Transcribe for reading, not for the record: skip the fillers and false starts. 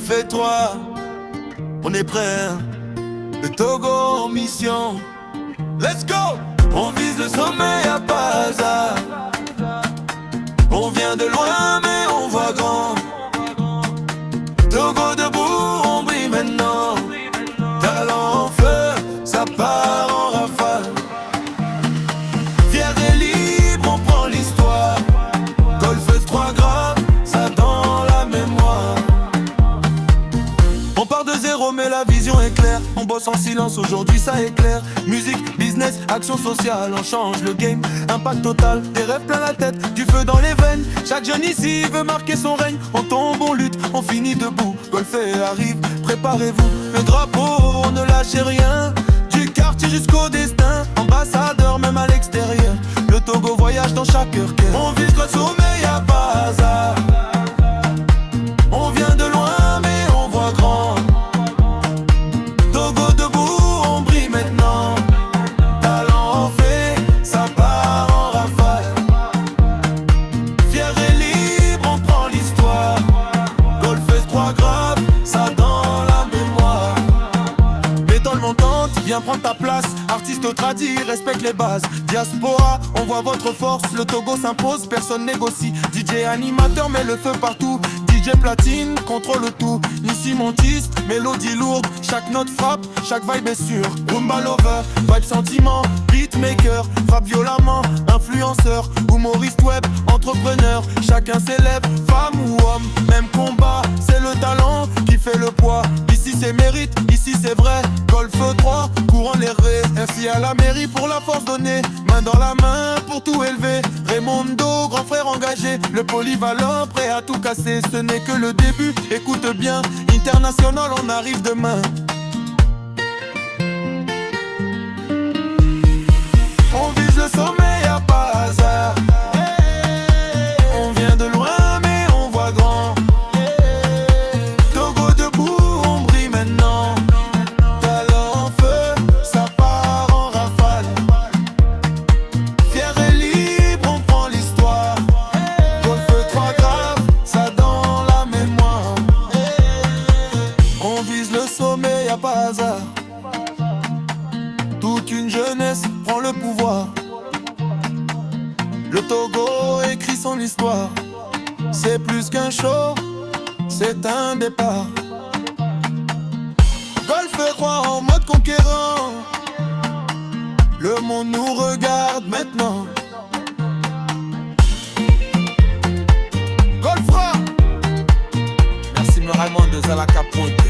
Golf et 3, on est prêt, hein. Le Togo en mission. Let's go! On vise le sommet, y'a pas hasard. On vient de loin mais on voit grand. Togo debout, on brille maintenant. Talent en feu, ça part en rafale. Fier et libre, on prend l'histoire. Golf 3 grave, ça dans la mémoire. On part de zéro mais la vision est claire. On bosse en silence, aujourd'hui ça éclaire. Musique, business, action sociale, on change le game. Impact total, des rêves plein la tête, du feu dans les veines. Chaque jeune ici veut marquer son règne. On tombe, on lutte, on finit debout. Golfé arrive, préparez-vous. Le drapeau, on ne lâche rien. Du quartier jusqu'au destin. Ambassadeur même à l'extérieur. Le Togo voyage dans chaque cœur. On vise le sommet, y'a pas hasard. On vient de loin mais on voit grand. Togo debout, on brille maintenant. Talent en fait, ça part en rafale. Fier et libre, on prend l'histoire. Golf 3 grave, ça dans la mémoire. Béton montante, viens prendre ta place. Artiste tradit, respecte les bases. Diaspora, on voit votre force. Le Togo s'impose, personne négocie. DJ animateur, met le feu partout. DJ platine, contrôle tout. Nissi montiste, mélodie lourde. Chaque note frappe, chaque vibe est sûre. Rumba lover, vibe sentiment. Beatmaker, frappe violemment. Influenceur, humoriste web, entrepreneur. Chacun s'élève, femme ou homme. Même combat, c'est le talent qui fait le poids. Ici c'est mérite, ici c'est vrai. Golf 3, courant les raies. Merci à la mairie pour la force donnée. Main dans la main pour tout élever. Raymondo, grand frère engagé. Le polyvalent, prêt à tout casser. Ce n'est que le début, écoute bien. International, on arrive demain. On vise le sommet, y'a pas hasard. On vient de loin mais on voit grand. Togo debout, on brille maintenant. Talent en feu, ça part en rafale. Fier et libre, on prend l'histoire. Golf 3 grave, ça dans la mémoire. On vise le sommet, y'a pas hasard. Toute une jeunesse prend le pouvoir. Le Togo écrit son histoire. C'est plus qu'un show, c'est un départ. Golf 3 en mode conquérant. Le monde nous regarde maintenant. Golf 3. Merci Raymond de Zalaka Point.